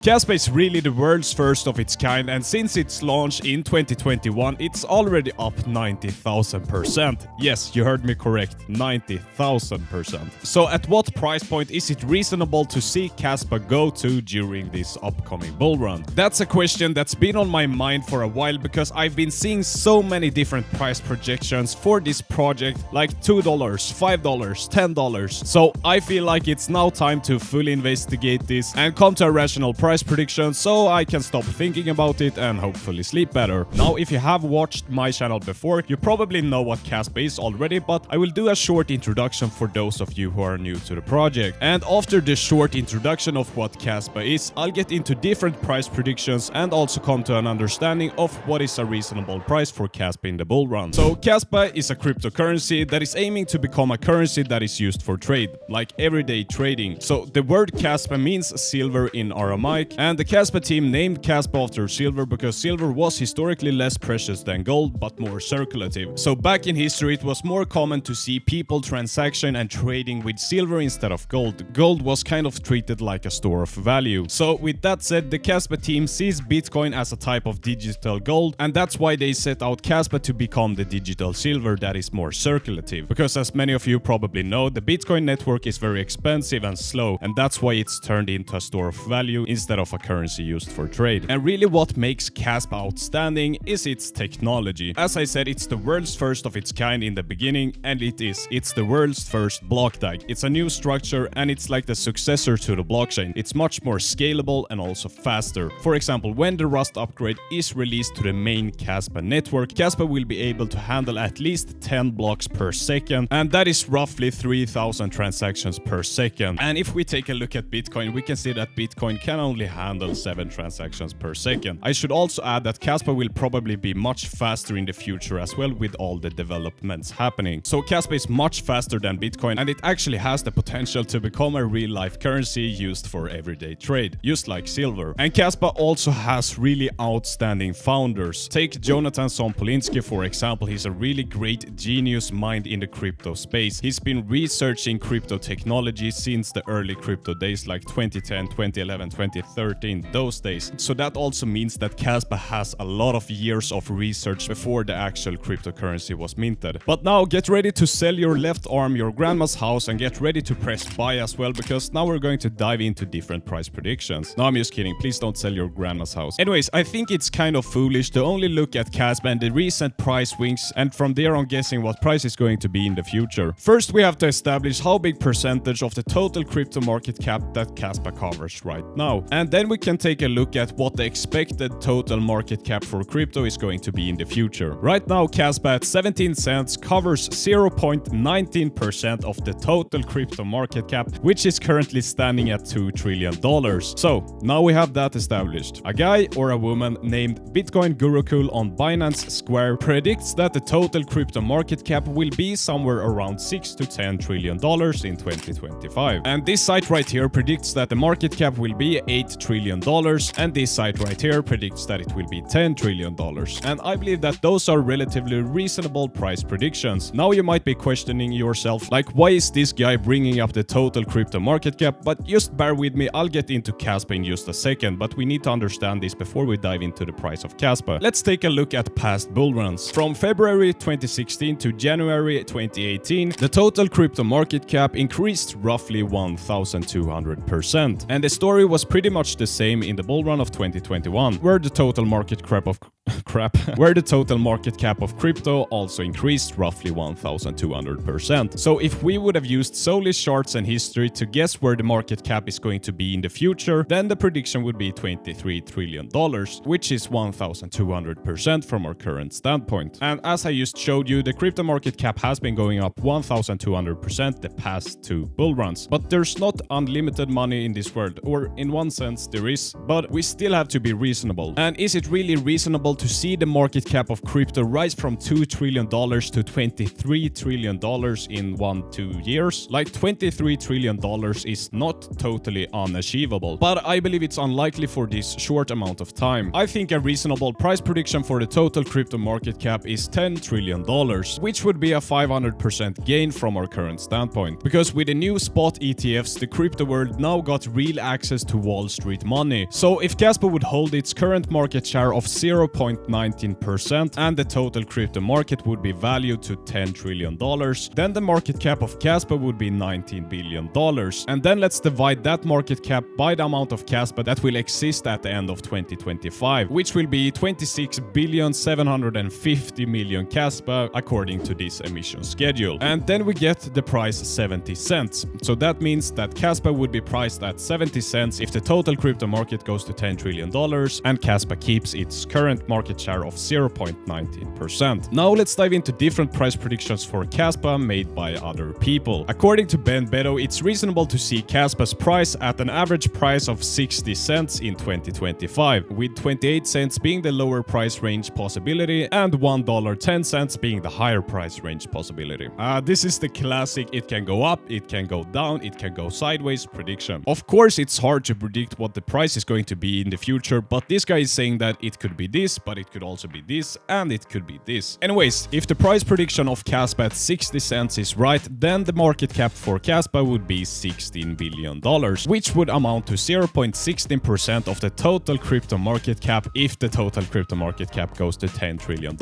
Kaspa is really the world's first of its kind, and since its launch in 2021, it's already up 90,000%. Yes, you heard me correct, 90,000%. So at what price point is it reasonable to see Kaspa go to during this upcoming bull run? That's a question that's been on my mind for a while because I've been seeing so many different price projections for this project, like $2, $5, $10. So I feel like it's now time to fully investigate this and come to a rational price prediction so I can stop thinking about it and hopefully sleep better. Now, if you have watched my channel before, you probably know what Kaspa is already, but I will do a short introduction for those of you who are new to the project. And after the short introduction of what Kaspa is, I'll get into different price predictions and also come to an understanding of what is a reasonable price for Kaspa in the bull run. So Kaspa is a cryptocurrency that is aiming to become a currency that is used for trade, like everyday trading. So the word Kaspa means silver in Aramaic, and the Kaspa team named Kaspa after silver because silver was historically less precious than gold but more circulative. So back in history it was more common to see people transaction and trading with silver instead of gold. Gold was kind of treated like a store of value. So with that said, the Kaspa team sees Bitcoin as a type of digital gold, and that's why they set out Kaspa to become the digital silver that is more circulative. Because as many of you probably know, the Bitcoin network is very expensive and slow, and that's why it's turned into a store of value instead of a currency used for trade. And really what makes Kaspa outstanding is its technology. As I said, it's the world's first of its kind in the beginning, and it's the world's first block DAG. It's a new structure and it's like the successor to the blockchain. It's much more scalable and also faster. For example, when the Rust upgrade is released to the main Kaspa network, Kaspa will be able to handle at least 10 blocks per second, and that is roughly 3,000 transactions per second. And if we take a look at Bitcoin, we can see that Bitcoin can only handle 7 transactions per second. I should also add that Kaspa will probably be much faster in the future as well with all the developments happening. So Kaspa is much faster than Bitcoin, and it actually has the potential to become a real-life currency used for everyday trade, just like silver. And Kaspa also has really outstanding founders. Take Jonathan Sompolinsky for example. He's a really great genius mind in the crypto space. He's been researching crypto technology since the early crypto days like 2010, 2011, 2013, those days. So that also means that Kaspa has a lot of years of research before the actual cryptocurrency was minted. But now get ready to sell your left arm, your grandma's house, and get ready to press buy as well, because now we're going to dive into different price predictions. No, I'm just kidding. Please don't sell your grandma's house. Anyways, I think it's kind of foolish to only look at Kaspa and the recent price swings and from there on guessing what price is going to be in the future. First, we have to establish how big percentage of the total crypto market cap that Kaspa covers right now. And then we can take a look at what the expected total market cap for crypto is going to be in the future. Right now, Kaspa at 17 cents covers 0.19% of the total crypto market cap, which is currently standing at $2 trillion. So now we have that established. A guy or a woman named Bitcoin Gurukul on Binance Square predicts that the total crypto market cap will be somewhere around $6 to $10 trillion in 2025. And this site right here predicts that the market cap will be $8 trillion, and this site right here predicts that it will be $10 trillion. And I believe that those are relatively reasonable price predictions. Now you might be questioning yourself, like, why is this guy bringing up the total crypto market cap? But just bear with me, I'll get into Kaspa in just a second, but we need to understand this before we dive into the price of Kaspa. Let's take a look at past bull runs. From February 2016 to January 2018, the total crypto market cap increased roughly 1,200%. And the story was pretty much the same in the bull run of 2021, where the total market cap of crypto also increased roughly 1,200%. So if we would have used solely charts and history to guess where the market cap is going to be in the future, then the prediction would be $23 trillion, which is 1,200% from our current standpoint. And as I just showed you, the crypto market cap has been going up 1,200% the past 2 bull runs. But there's not unlimited money in this world, or in one sense there is, but we still have to be reasonable. And is it really reasonable to see the market cap of crypto rise from $2 trillion to $23 trillion in 1-2 years. Like $23 trillion is not totally unachievable, but I believe it's unlikely for this short amount of time. I think a reasonable price prediction for the total crypto market cap is $10 trillion, which would be a 500% gain from our current standpoint. Because with the new spot ETFs, the crypto world now got real access to Wall Street money. So if Kaspa would hold its current market share of 0.19% and the total crypto market would be valued to $10 trillion, then the market cap of Kaspa would be $19 billion. And then let's divide that market cap by the amount of Kaspa that will exist at the end of 2025, which will be 26,750,000,000 Kaspa according to this emission schedule. And then we get the price 70 cents. So that means that Kaspa would be priced at 70 cents if the total crypto market goes to $10 trillion and Kaspa keeps its current market share of 0.19%. Now let's dive into different price predictions for Kaspa made by other people. According to Ben Beto, it's reasonable to see Kaspa's price at an average price of 60 cents in 2025, with 28 cents being the lower price range possibility and $1.10 being the higher price range possibility. This is the classic it can go up, it can go down, it can go sideways prediction. Of course, it's hard to predict what the price is going to be in the future, but this guy is saying that it could be this, but it could also be this, and it could be this. Anyways, if the price prediction of Kaspa at 60 cents is right, then the market cap for Kaspa would be $16 billion, which would amount to 0.16% of the total crypto market cap if the total crypto market cap goes to $10 trillion,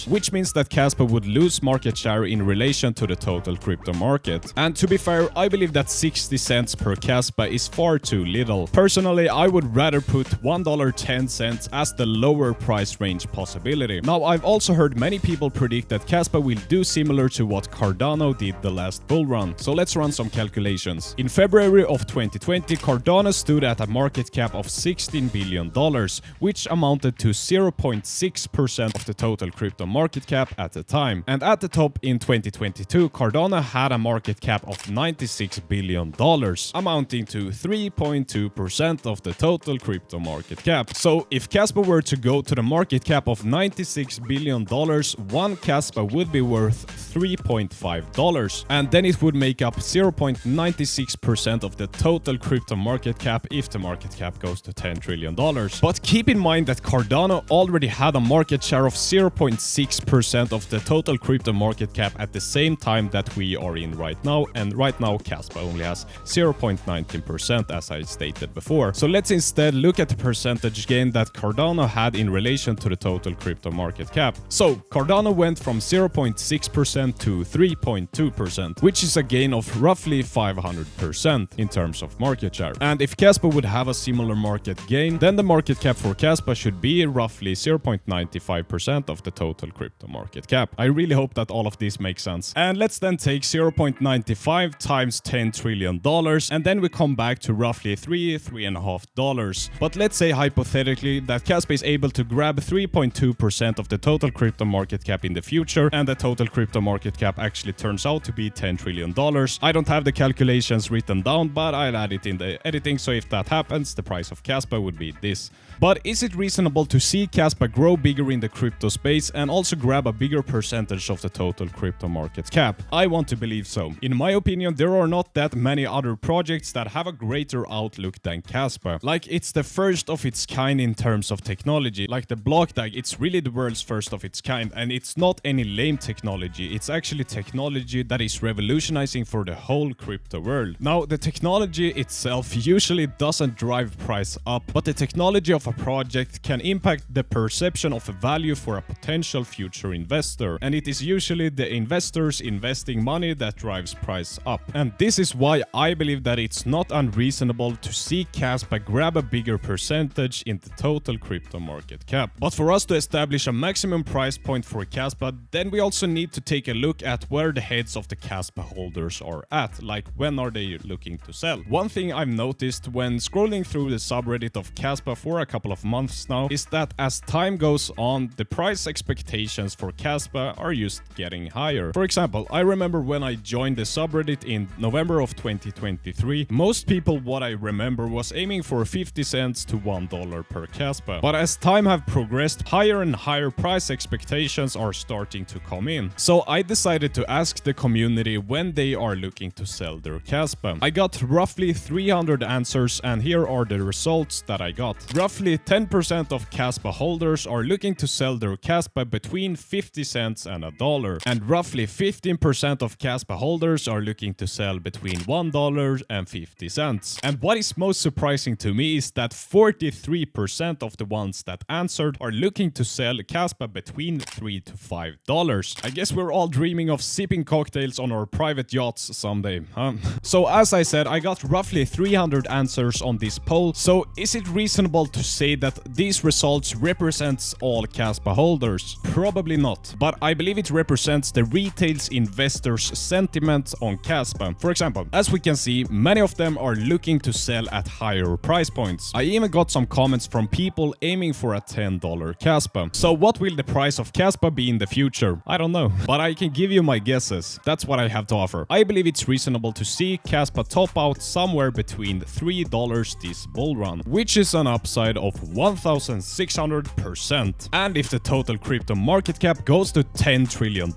which means that Kaspa would lose market share in relation to the total crypto market. And to be fair, I believe that 60 cents per Kaspa is far too little. Personally, I would rather put $1.10 as the lower price range possibility. Now, I've also heard many people predict that Kaspa will do similar to what Cardano did the last bull run. So let's run some calculations. In February of 2020, Cardano stood at a market cap of $16 billion, which amounted to 0.6% of the total crypto market cap at the time. And at the top in 2022, Cardano had a market cap of $96 billion, amounting to 3.2% of the total crypto market cap. So if Kaspa were to go to the market cap of $96 billion, one Kaspa would be worth $3.5, and then it would make up 0.96% of the total crypto market cap if the market cap goes to $10 trillion. But keep in mind that Cardano already had a market share of 0.6% of the total crypto market cap at the same time that we are in right now, and right now Kaspa only has 0.19% as I stated before. So let's instead look at the percentage gain that Cardano had in relation to the total crypto market cap. So Cardano went from 0.6% to 3.2%, which is a gain of roughly 500% in terms of market share. And if Kaspa would have a similar market gain, then the market cap for Kaspa should be roughly 0.95% of the total crypto market cap. I really hope that all of this makes sense. And let's then take 0.95 times $10 trillion, and then we come back to roughly $3.5. But let's say hypothetically that Kaspa is able to grab 3.2% of the total crypto market cap in the future, and the total crypto market cap actually turns out to be $10 trillion. I don't have the calculations written down, but I'll add it in the editing, so if that happens, the price of Kaspa would be this. But is it reasonable to see Kaspa grow bigger in the crypto space and also grab a bigger percentage of the total crypto market cap? I want to believe so. In my opinion, there are not that many other projects that have a greater outlook than Kaspa. Like, it's the first of its kind in terms of technology. Like the block DAG, it's really the world's first of its kind, and it's not any lame technology. It's actually technology that is revolutionizing for the whole crypto world. Now, the technology itself usually doesn't drive price up, but the technology of a project can impact the perception of a value for a potential future investor, and it is usually the investors investing money that drives price up. And this is why I believe that it's not unreasonable to see Kaspa grab a bigger percentage in the total crypto market cap. But for us to establish a maximum price point for Kaspa, then we also need to take a look at where the heads of the Kaspa holders are at, like when are they looking to sell. One thing I've noticed when scrolling through the subreddit of Kaspa for a couple of months now is that as time goes on, the price expectations for Kaspa are just getting higher. For example, I remember when I joined the subreddit in November of 2023, most people, what I remember, was aiming for 50 cents to $1 per Kaspa. But as time have progressed, rest, higher and higher price expectations are starting to come in. So I decided to ask the community when they are looking to sell their Kaspa. I got roughly 300 answers, and here are the results that I got. Roughly 10% of Kaspa holders are looking to sell their Kaspa between 50 cents and $1, and roughly 15% of Kaspa holders are looking to sell between $1 and 50 cents. And what is most surprising to me is that 43% of the ones that answered are looking to sell Kaspa between $3 to $5. I guess we're all dreaming of sipping cocktails on our private yachts someday, huh? So as I said, I got roughly 300 answers on this poll, so is it reasonable to say that these results represents all Kaspa holders? Probably not, but I believe it represents the retail's investors' sentiment on Kaspa. For example, as we can see, many of them are looking to sell at higher price points. I even got some comments from people aiming for a $10 Kaspa. So what will the price of Kaspa be in the future? I don't know, but I can give you my guesses. That's what I have to offer. I believe it's reasonable to see Kaspa top out somewhere between $3 this bull run, which is an upside of 1,600%. And if the total crypto market cap goes to $10 trillion,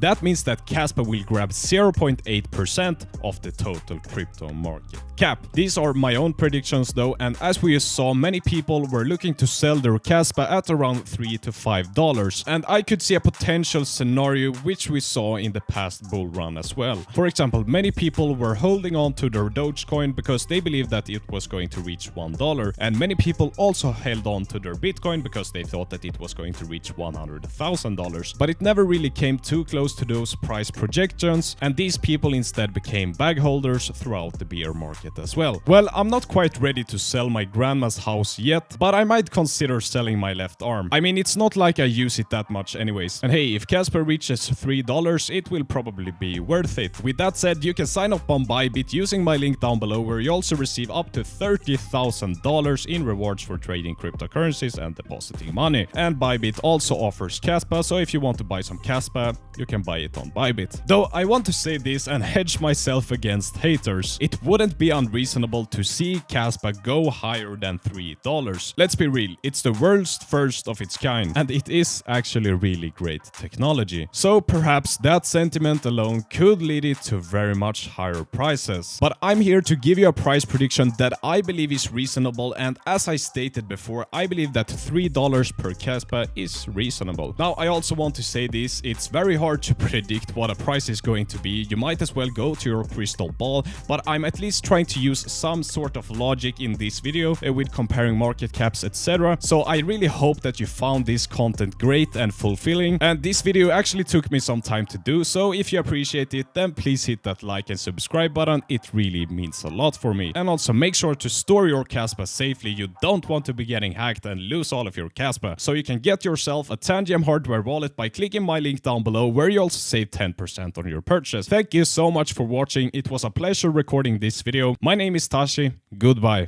that means that Kaspa will grab 0.8% of the total crypto market cap. These are my own predictions though, and as we saw, many people were looking to sell their Kaspa at around $3 to $5, and I could see a potential scenario which we saw in the past bull run as well. For example, many people were holding on to their Dogecoin because they believed that it was going to reach $1, and many people also held on to their Bitcoin because they thought that it was going to reach $100,000, but it never really came too close to those price projections, and these people instead became bag holders throughout the bear market as well. Well, I'm not quite ready to sell my grandma's house yet, but I might consider selling my left arm. I mean, it's not like I use it that much anyways. And hey, if Kaspa reaches $3, it will probably be worth it. With that said, you can sign up on Bybit using my link down below, where you also receive up to $30,000 in rewards for trading cryptocurrencies and depositing money. And Bybit also offers Kaspa, so if you want to buy some Kaspa, you can buy it on Bybit. Though I want to say this and hedge myself against haters, it wouldn't be unreasonable to see Kaspa go higher than $3. Let's be real, it's the world's first of its kind, and it is actually really great technology. So perhaps that sentiment alone could lead it to very much higher prices. But I'm here to give you a price prediction that I believe is reasonable, and as I stated before, I believe that $3 per Kaspa is reasonable. Now, I also want to say this, it's very hard to predict what a price is going to be. You might as well go to your crystal ball, but I'm at least trying to use some sort of logic in this video with comparing market caps, etc. So I really hope that you found this content great and fulfilling, and this video actually took me some time to do, so if you appreciate it, then please hit that like and subscribe button. It really means a lot for me. And also make sure to store your Kaspa safely. You don't want to be getting hacked and lose all of your Kaspa. So you can get yourself a Tangem hardware wallet by clicking my link down below, where you also save 10% on your purchase. Thank you so much for watching. It was a pleasure recording this video. My name is Tashi. Goodbye.